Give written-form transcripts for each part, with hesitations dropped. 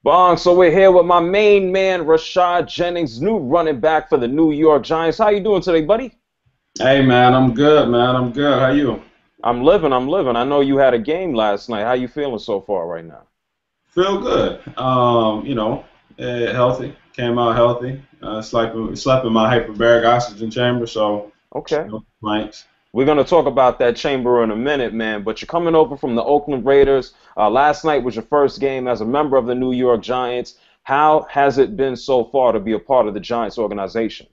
Bong, so we're here with my main man, Rashad Jennings, new running back for the New York Giants. How you doing today, buddy? Hey man, I'm good, man. I'm good. How you? I'm living. I know you had a game last night. How you feeling so far right now? Feel good. Healthy. Came out healthy. Slept in my hyperbaric oxygen chamber, so Okay. no complaints. We're going to talk about that chamber in a minute, man, but you're coming over from the Oakland Raiders. Last night was your first game as a member of the New York Giants. How has it been so far to be a part of the Giants organization?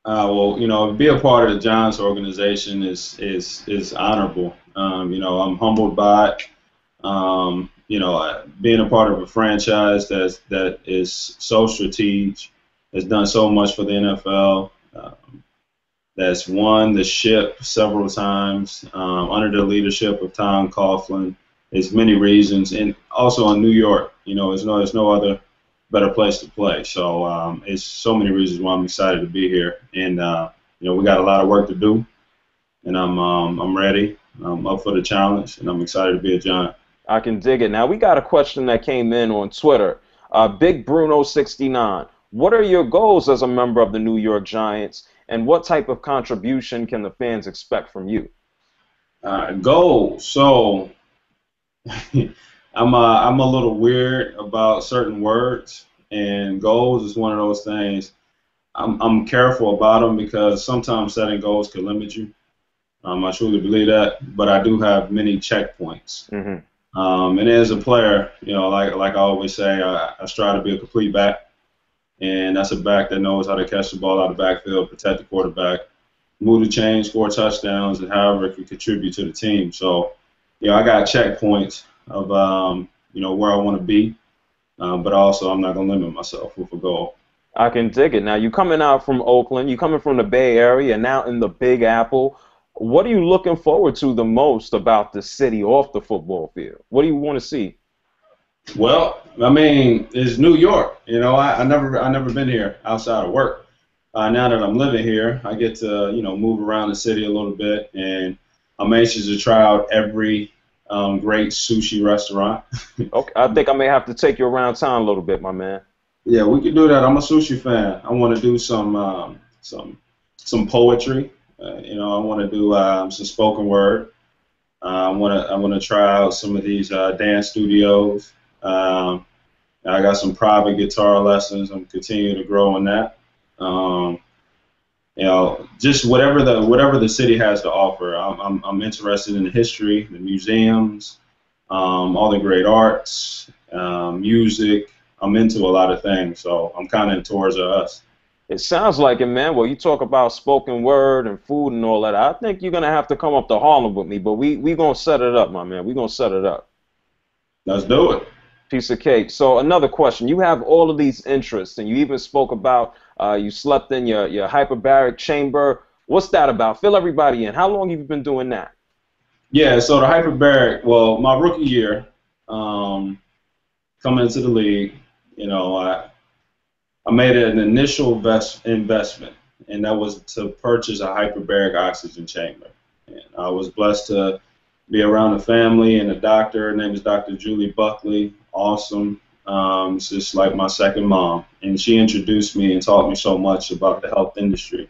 Be a part of the Giants organization is honorable. I'm humbled by it. Being a part of a franchise that is so strategic, has done so much for the NFL. That's won the ship several times under the leadership of Tom Coughlin. There's many reasons, and also in New York, there's no other better place to play. So it's so many reasons why I'm excited to be here, and we got a lot of work to do, and I'm ready. I'm up for the challenge, and I'm excited to be a Giant. I can dig it. Now, we got a question that came in on Twitter. Big Bruno 69. What are your goals as a member of the New York Giants, and what type of contribution can the fans expect from you? Goals. So I'm a little weird about certain words, and goals is one of those things. I'm careful about them because sometimes setting goals can limit you. I truly believe that, but I do have many checkpoints. Hmm. And as a player, like I always say, I strive to be a complete back, and that's a back that knows how to catch the ball out of the backfield, protect the quarterback, move the chain, score touchdowns, and however it can contribute to the team. So, I got checkpoints of where I want to be, but also I'm not gonna limit myself with a goal. I can dig it. Now, you coming out from Oakland, you coming from the Bay Area, now in the Big Apple. What are you looking forward to the most about the city off the football field? What do you want to see? Well, I mean, it's New York. I never been here outside of work. Now that I'm living here, I get to move around the city a little bit, and I'm anxious to try out every great sushi restaurant. Okay, I think I may have to take you around town a little bit, my man. Yeah, we could do that. I'm a sushi fan. I want to do some poetry. I want to do some spoken word. I want to try out some of these dance studios. Um, I got some private guitar lessons. I'm continuing to grow in that. Um, just whatever the city has to offer. I'm interested in the history, the museums, all the great arts, music. I'm into a lot of things, so I'm kind of towards us. It sounds like it, man. Well, you talk about spoken word and food and all that. I think you're gonna have to come up to Harlem with me, but we gonna set it up, my man. We gonna set it up. Let's do it. Piece of cake. So another question. You have all of these interests, and you even spoke about you slept in your hyperbaric chamber. What's that about? Fill everybody in. How long have you been doing that? Yeah, so the hyperbaric, well, my rookie year, coming into the league, I made an initial investment, and that was to purchase a hyperbaric oxygen chamber. And I was blessed to be around a family and a doctor. Her name is Dr. Julie Buckley. Awesome. It's just like my second mom. And she introduced me and taught me so much about the health industry.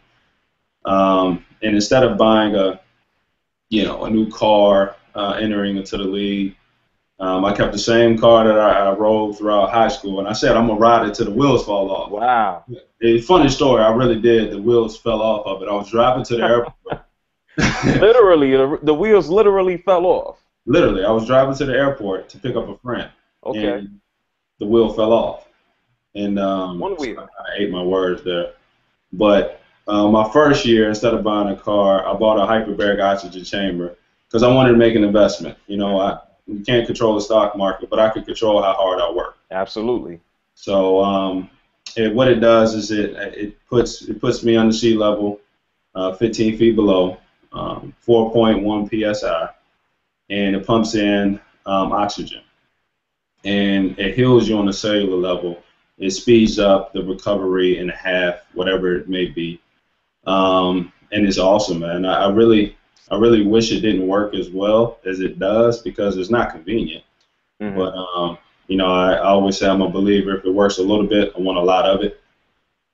And instead of buying a new car entering into the league, I kept the same car that I rode throughout high school, and I said I'm gonna ride it till the wheels fall off. Wow. A funny story, I really did. The wheels fell off of it. I was driving to the airport. Literally, the wheels literally fell off. Literally, I was driving to the airport to pick up a friend, Okay. and the wheel fell off, and One so I wheel. kind of ate my words there. But my first year, instead of buying a car, I bought a hyperbaric oxygen chamber because I wanted to make an investment. You can't control the stock market, but I can control how hard I work. Absolutely. So what it does is it puts me under sea level, 15 feet below, 4.1 psi, and it pumps in oxygen, and it heals you on a cellular level. It speeds up the recovery in half, whatever it may be. And it's awesome, man. I really wish it didn't work as well as it does because it's not convenient. Hmm. But I always say I'm a believer. If it works a little bit, I want a lot of it.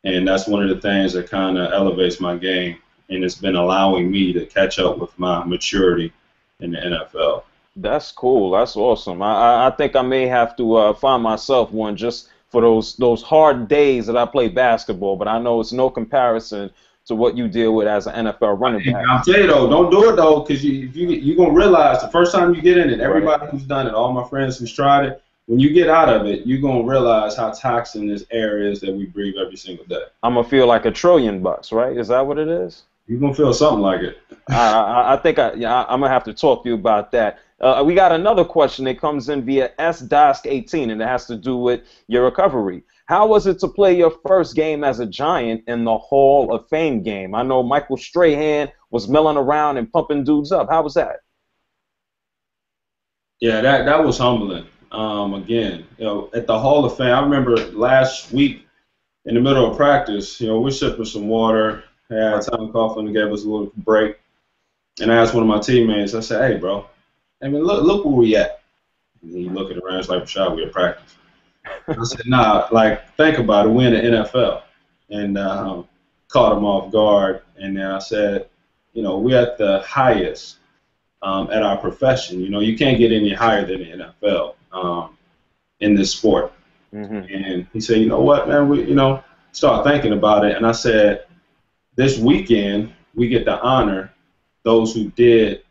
And that's one of the things that kind of elevates my game. And it's been allowing me to catch up with my maturity in the NFL. That's cool. That's awesome. I think I may have to find myself one just for those hard days that I play basketball. But I know it's no comparison to what you deal with as an NFL running And back. I'll tell you though, don't do it though, because you're gonna realize the first time you get in it, Right. everybody who's done it, all my friends who's tried it, when you get out of it, you're gonna realize how toxic this air is that we breathe every single day. I'm gonna feel like $1 trillion, right? Is that what it is? You're gonna feel something like it. I think I'm gonna have to talk to you about that. We got another question that comes in via SDOSK18, and it has to do with your recovery. How was it to play your first game as a Giant in the Hall of Fame game? I know Michael Strahan was milling around and pumping dudes up. How was that? Yeah, that was humbling. Again, at the Hall of Fame, I remember last week in the middle of practice, we're sipping some water. Tom Coughlin gave us a little break, and I asked one of my teammates. I said, "Hey, bro, look where we at." And he looked around, it's like, "Rashad, we at practice." I said, "Nah, like think about it. We're in the NFL," and caught him off guard. And then I said, we're at the highest at our profession. You can't get any higher than the NFL in this sport. Mm-hmm. And he said, "You know what, man? We, start thinking about it." And I said, "This weekend we get to honor those who did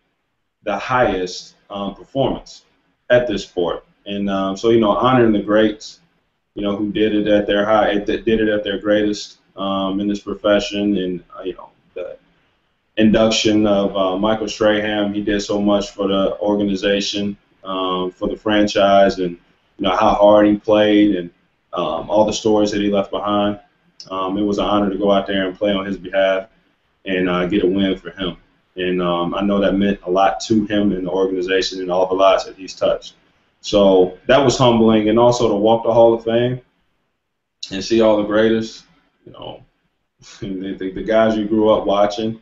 the highest performance at this sport, and so honoring the greats, who did it at their did it at their greatest in this profession, and the induction of Michael Strahan. He did so much for the organization, for the franchise, and how hard he played, and all the stories that he left behind. It was an honor to go out there and play on his behalf and get a win for him. And I know that meant a lot to him and the organization and all the lives that he's touched. So that was humbling, and also to walk the Hall of Fame and see all the greatest, the guys you grew up watching,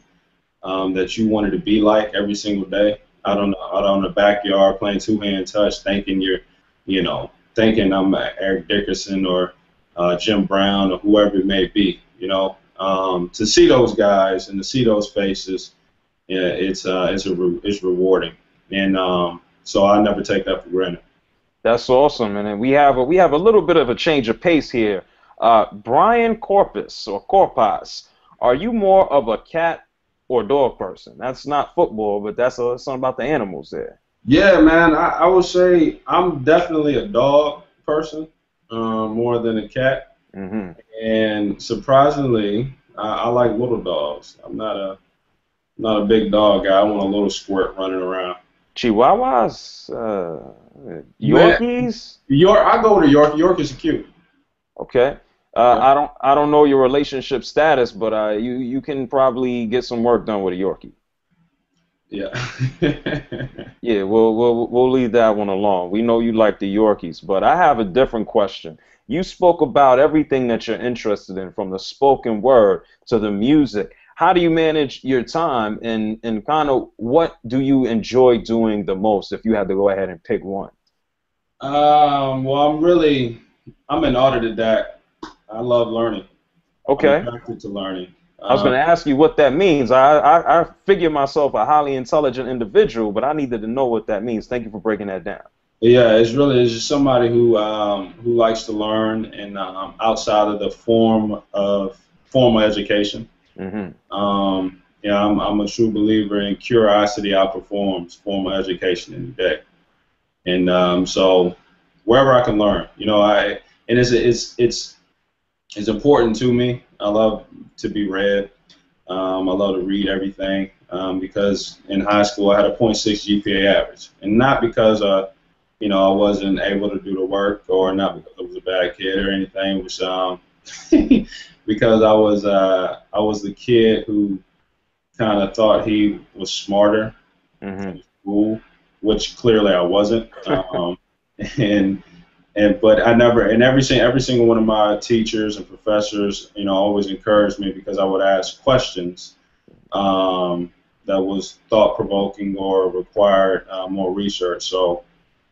that you wanted to be like every single day out on the backyard playing two-hand touch, thinking thinking I'm Eric Dickerson or Jim Brown or whoever it may be. To see those guys and to see those faces, yeah, it's rewarding, and so I never take that for granted. That's awesome, and then we have a little bit of a change of pace here. Brian Corpus or Corpus, are you more of a cat or dog person? That's not football, but that's something about the animals there. Yeah, man, I would say I'm definitely a dog person, more than a cat. Mm-hmm. And surprisingly, I like little dogs. I'm not a big dog guy. I want a little squirt running around. Chihuahuas, Yorkies. I go to York. York is cute. Okay. Yeah. I don't know your relationship status, but you can probably get some work done with a Yorkie. Yeah. Yeah, we'll leave that one alone. We know you like the Yorkies, but I have a different question. You spoke about everything that you're interested in, from the spoken word to the music. How do you manage your time, and kind of what do you enjoy doing the most if you had to go ahead and pick one? Well, I'm an autodidact. I love learning. Okay. I'm attracted to learning. I was going to ask you what that means. I figure myself a highly intelligent individual, but I needed to know what that means. Thank you for breaking that down. Yeah, it's just somebody who likes to learn, and outside of the formal education. Mm-hmm. Yeah, I'm a true believer in curiosity outperforms formal education any day, and so wherever I can learn, and it's important to me. I love to be read. I love to read everything because in high school I had a .6 GPA average, and not because I wasn't able to do the work, or not because I was a bad kid or anything, which because I was the kid who kind of thought he was smarter in school, which clearly I wasn't. But I never, and every single one of my teachers and professors, always encouraged me, because I would ask questions that was thought provoking or required more research. So,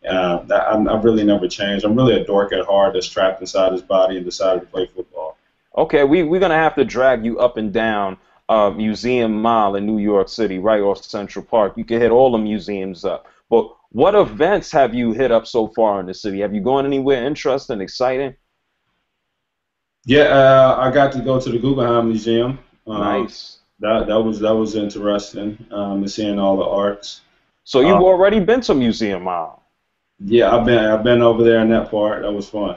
I've really never changed. I'm really a dork at heart that's trapped inside his body and decided to play football. Okay, we're gonna have to drag you up and down Museum Mile in New York City, right off Central Park. You can hit all the museums up. But what events have you hit up so far in the city? Have you gone anywhere interesting, exciting? Yeah, I got to go to the Guggenheim Museum. Nice. That was interesting. And seeing all the arts. So you've Uh, already been to Museum Mile. yeah, I've been over there in that part. That was fun.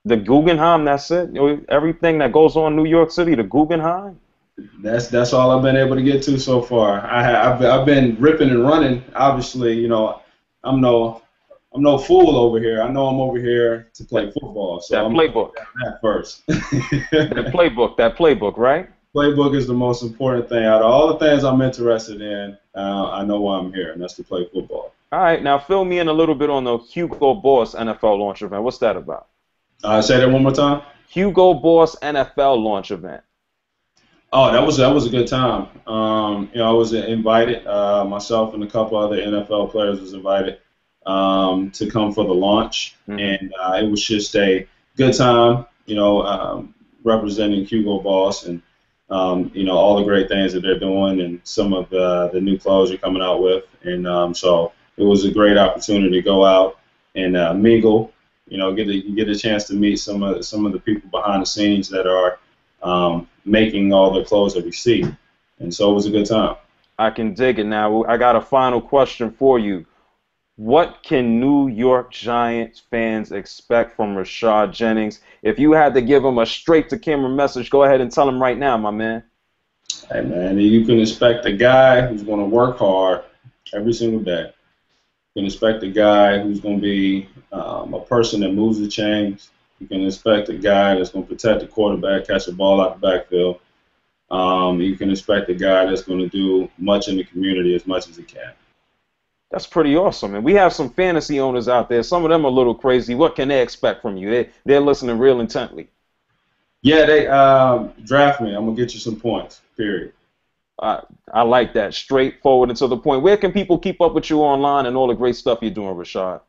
The Guggenheim, that's it? Everything that goes on in New York City, the Guggenheim? That's all I've been able to get to so far. I've been ripping and running. Obviously, I'm no fool over here. I know I'm over here to play football, so That I'm playbook. that first. That playbook, right? Playbook is the most important thing. Out of all the things I'm interested in, I know why I'm here, and that's to play football. All right, now fill me in a little bit on the Hugo Boss NFL launch event. What's that about? Say that one more time. Hugo Boss NFL launch event. Oh, that was a good time. I was invited. Myself and a couple other NFL players was invited to come for the launch, and it was just a good time. Representing Hugo Boss and all the great things that they're doing, and some of the new clothes you're coming out with, and so it was a great opportunity to go out and mingle. Get a chance to meet some of the people behind the scenes that are making all the clothes that we see, and so it was a good time. I can dig it. Now, I got a final question for you. What can New York Giants fans expect from Rashad Jennings? If you had to give him a straight-to-camera message, go ahead and tell him right now, my man. Hey, man, you can expect a guy who's going to work hard every single day. You can expect a guy who's going to be a person that moves the chains. You can expect a guy that's going to protect the quarterback, catch the ball out the backfield. You can expect a guy that's going to do much in the community as much as he can. That's pretty awesome. And we have some fantasy owners out there. Some of them are a little crazy. What can they expect from you? They're listening real intently. Yeah, they draft me. I'm going to get you some points, period. I like that. Straightforward and to the point. Where can people keep up with you online and all the great stuff you're doing, Rashad?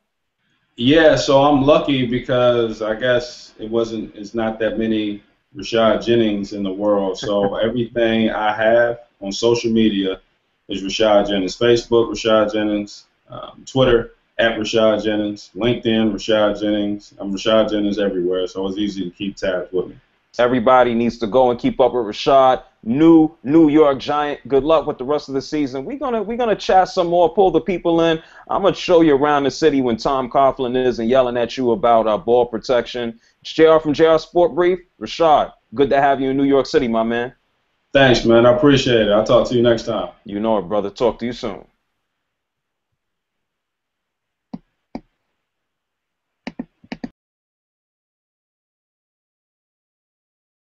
Yeah, so I'm lucky because I guess it's not that many Rashad Jennings in the world. So everything I have on social media is Rashad Jennings. Facebook, Rashad Jennings. Twitter, @Rashad Jennings. LinkedIn, Rashad Jennings. I'm Rashad Jennings everywhere, so it's easy to keep tabs with me. Everybody needs to go and keep up with Rashad. New York Giant. Good luck with the rest of the season. We're gonna chat some more, pull the people in. I'm gonna show you around the city when Tom Coughlin isn't yelling at you about ball protection. It's JR from JR Sport Brief. Rashad, good to have you in New York City, my man. Thanks, man. I appreciate it. I'll talk to you next time. You know it, brother. Talk to you soon.